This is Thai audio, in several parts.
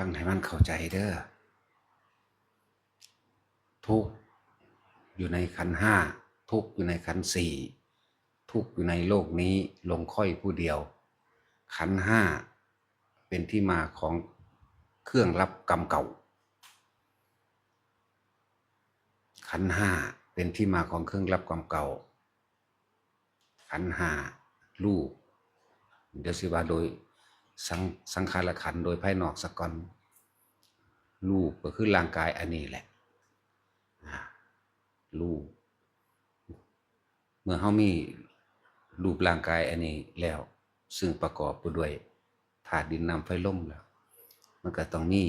ฟังให้มันเข้าใจเด้อทุกข์อยู่ในขันธ์ห้าทุกข์อยู่ในขันธ์สี่ทุกข์อยู่ในโลกนี้ลงค่อยผู้เดียวขันธ์ห้าเป็นที่มาของเครื่องรับกรรมเก่าขันธ์ห้าเป็นที่มาของเครื่องรับกรรมเก่าขันธ์ห้ารูปเดี๋ยวสิว่าโดยสังขารขันธ์โดยภายนอกสักก่อนรูปก็คือร่างกายอันนี้แหละรูปเมื่อเขามีรูปร่างกายอันนี้แล้วซึ่งประกอบไปด้วยธาตุดินน้ำไฟลมแล้วมันก็ต้องมี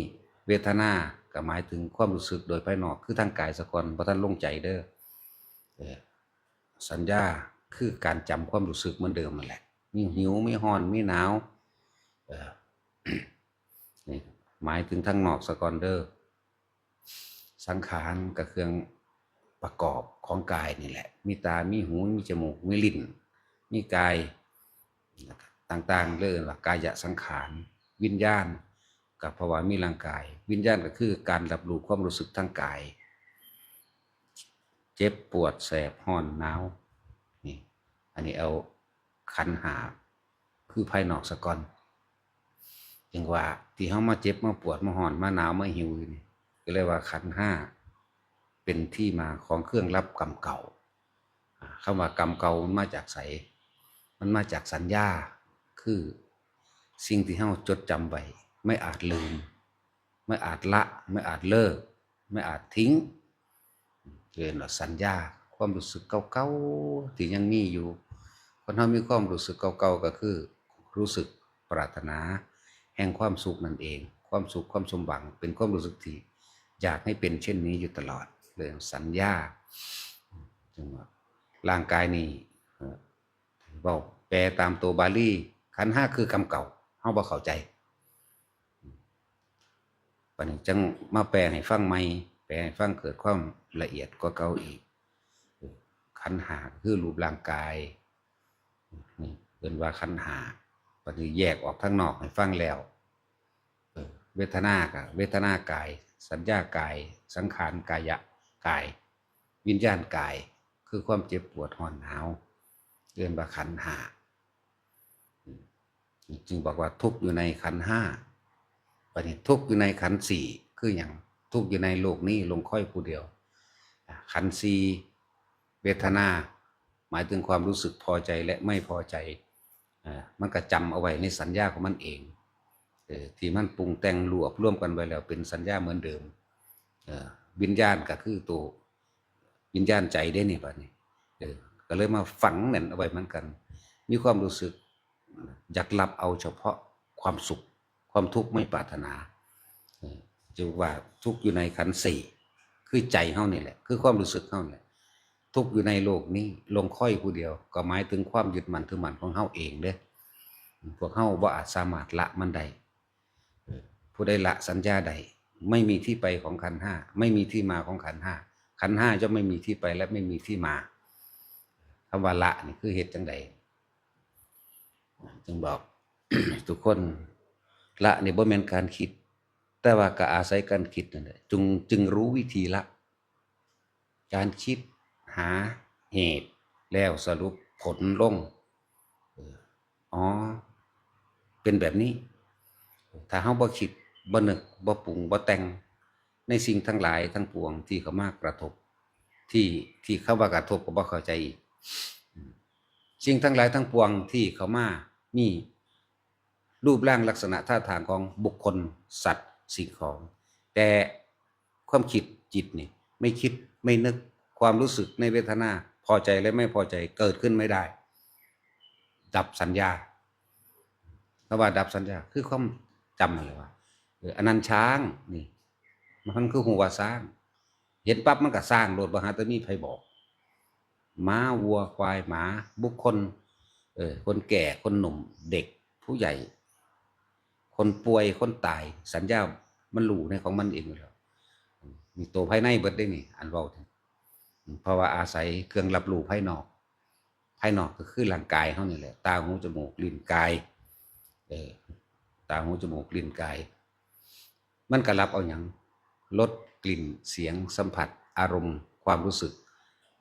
เวทนาก็หมายถึงความรู้สึกโดยภายนอกคือทางกายสะก่อนบ่ทันลงใจเด้อสัญญาคือการจำความรู้สึกเหมือนเดิมนั่นแหละมีหิวมีร้อนมีหนาวนี่หมายถึงทางนอกสะก่อนเด้อสังขารกับเครื่องประกอบของกายนี่แหละมีตามีหูมีจมูกมีลิ้นมีกายต่างๆเรื่องว่ากายสังขารวิญญาณกับภาวะมีร่างกายวิญญาณก็คือการรับรู้ความรู้สึกทางกายเจ็บปวดแสบร้อนหนาวนี่อันนี้เอาขันธ์ห้าคือภายนอกสะก่อนอย่างว่าที่เขามาเจ็บมาปวดมาร้อนมาหนาวมาหิวนี่ก็เรียกว่าขันธ์ห้าเป็นที่มาของเครื่องรับกรรมเก่าคำว่ากรรมเก่ามันมาจากไสมันมาจากสัญญาคือสิ่งที่เราจดจำไว้ไม่อาจลืมไม่อาจละไม่อาจเลิกไม่อาจทิ้งเรียกว่าสัญญาความรู้สึกเก่าๆที่ยังมีอยู่คนเรามีความรู้สึกเก่าๆก็คือรู้สึกปรารถนาแห่งความสุขนั่นเองความสุขความสมหวังเป็นความรู้สึกที่อยากให้เป็นเช่นนี้อยู่ตลอดเรื่องสัญญาจึงว่าร่างกายนี่บอกแปลตามตัวบาลีขันธ์ห้าคือกรรมเก่าเฮาบ่เข้าใจปัจจุบันจังมาแปลให้ฟังใหม่แปลให้ฟังเกิดความละเอียดกว่าเก่าอีกขันธ์ห้าคือรูปร่างกายนี่เป็นว่าขันธ์ห้าปัจจุบันแยกออกข้างนอกให้ฟังแล้วเวทนากับเวทนากายสัญญากายสังขารกายะกายวิญญาณกายคือความเจ็บปวดร้อนหนาวเรียกว่าขันธ์ห้าจึงบอกว่าทุกข์อยู่ในขันธ์ห้าปัจจุบันทุกข์อยู่ในขันธ์สี่คืออย่างทุกข์อยู่ในโลกนี้ลงค่อยผู้เดียวขันธ์สี่เวทนาหมายถึงความรู้สึกพอใจและไม่พอใจมันก็จำเอาไว้ในสัญญาของมันเองที่มันปรุงแต่งรวบร่วมกันไว้แล้วเป็นสัญญาเหมือนเดิมวิญญาณก็คือตัววิญญาณใจได้นี่บัดนี้ก็เลยมาฝังนั่นเอาไว้เหมือนกันมีความรู้สึกอยากรับเอาเฉพาะความสุขความทุกข์ไม่ปรารถนาจึงว่าทุกข์อยู่ในขันธ์สี่คือใจเฮานี่แหละคือความรู้สึกเฮานี่แหละทุกข์อยู่ในโลกนี้ลงค่อยผู้เดียวก็หมายถึงความยึดมั่นถือมั่นของเฮาเองเด้พวกเฮาบ่อาจสามารถละมันได้ผู้ใดละสัญญาใดไม่มีที่ไปของขันธ์ห้าไม่มีที่มาของขันธ์ห้าขันธ์ห้าจะไม่มีที่ไปและไม่มีที่มาคำว่าละนี่คือเหตุจังใดจึงบอก ทุกคนละนี่บ่แม่นการคิดแต่ว่าก็อาศัยการคิดนั่นแหละจึงรู้วิธีละการคิดหาเหตุแล้วสรุปผลลงอ๋อเป็นแบบนี้ถ้าเฮาบ่คิดบ่นึกบ่ปรุงบ่แต่งในสิ่งทั้งหลายทั้งปวงที่เข้ามากระทบที่เข้ามากระทบก็บ่เข้าใจอีกสิ่งทั้งหลายทั้งปวงที่เข้ามามีรูปร่างลักษณะท่าทางของบุคคลสัตว์สิ่งของแต่ความคิดจิตนี่ไม่คิดไม่นึกความรู้สึกในเวทนาพอใจและไม่พอใจเกิดขึ้นไม่ได้ดับสัญญาคำว่าดับสัญญาคือความจำอะไรวะอันนั้นช้างนี่มันคือหัวสร้างเห็นปั๊บมันก็สร้างโดดบ่หาแต่มีไผบอกม้าวัวควายหมาบุคคลคนแก่คนหนุ่มเด็กผู้ใหญ่คนป่วยคนตายสัญญามันรู้ในของมันเองอยู่แล้วมีตัวภายในเบิดได้นี่อันเว้าเพราะว่าอาศัยเครื่องรับรู้ภายนอกก็คือร่างกายเฮานี่แหละตาหูจมูกลิ้นกายตาหูจมูกลิ้นกาย มันก็รับเอาหยังลดกลิ่นเสียงสัมผัสอารมณ์ความรู้สึก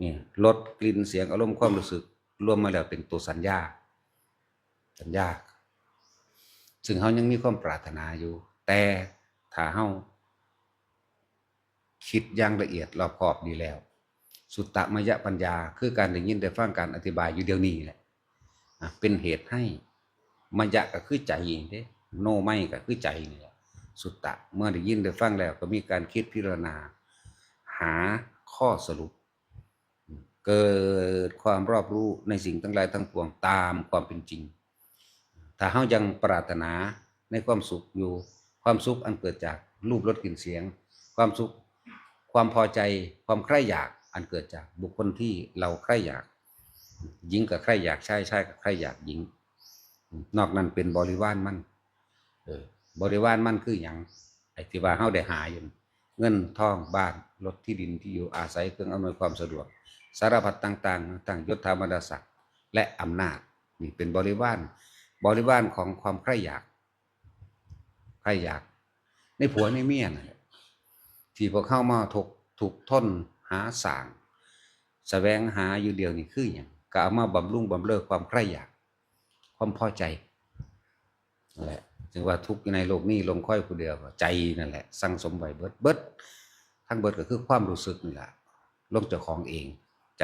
นี่ลดกลิ่นเสียงอารมณ์ความรู้สึกรวมมาแล้วเป็นตัวสัญญาซึ่งเฮายังมีความปรารถนาอยู่แต่ถ้าเฮาคิดอย่างละเอียดรอบคอบดีแล้วสุตตมยปัญญาคือการได้ยินได้ฟังการอธิบายอยู่เดี๋ยวนี้แหละเป็นเหตุให้มยะก็คือใจเด้โนไม่ก็คือใจนี่แหละสุตตะเมื่อได้ยินได้ฟังแล้วก็มีการคิดพิจารณาหาข้อสรุปเกิดความรอบรู้ในสิ่งทั้งหลายทั้งปวงตามความเป็นจริงถ้าเฮายังปรารถนาในความสุขอยู่ความสุขอันเกิดจากรูปรสกลิ่นเสียงความสุขความพอใจความใคร่อยากอันเกิดจากบุคคลที่เราใคร่อยากหญิงกับใคร่อยากชายกับใคร่อยากหญิงนอกนั้นเป็นบริวารมันบริวารมันคืออย่างไอ้ที่ว่าเฮาได้หาอยู่เงินทองบ้านรถที่ดินที่อยู่อาศัยเครื่องอำนวยความสะดวกสารพัดต่างๆต่างยศถาบรรดาศักดิ์และอำนาจนี่เป็นบริวารของความใคร่อยากในผัวในเมียนะที่พวกเข้ามาถูกทนหาสร้างแสวงหาอยู่เดียวนี่คืออย่างก็เอามาบำรุงบำเรอความใคร่อยากความพอใจนั่นแหละจึงว่าทุกข์ในโลกนี้ลงค่อยผู้เดียวใจนั่นแหละสั่งสมไว้เบิดทั้งเบิดก็คือความรู้สึกนี่แหละลงเจ้าของเองใจ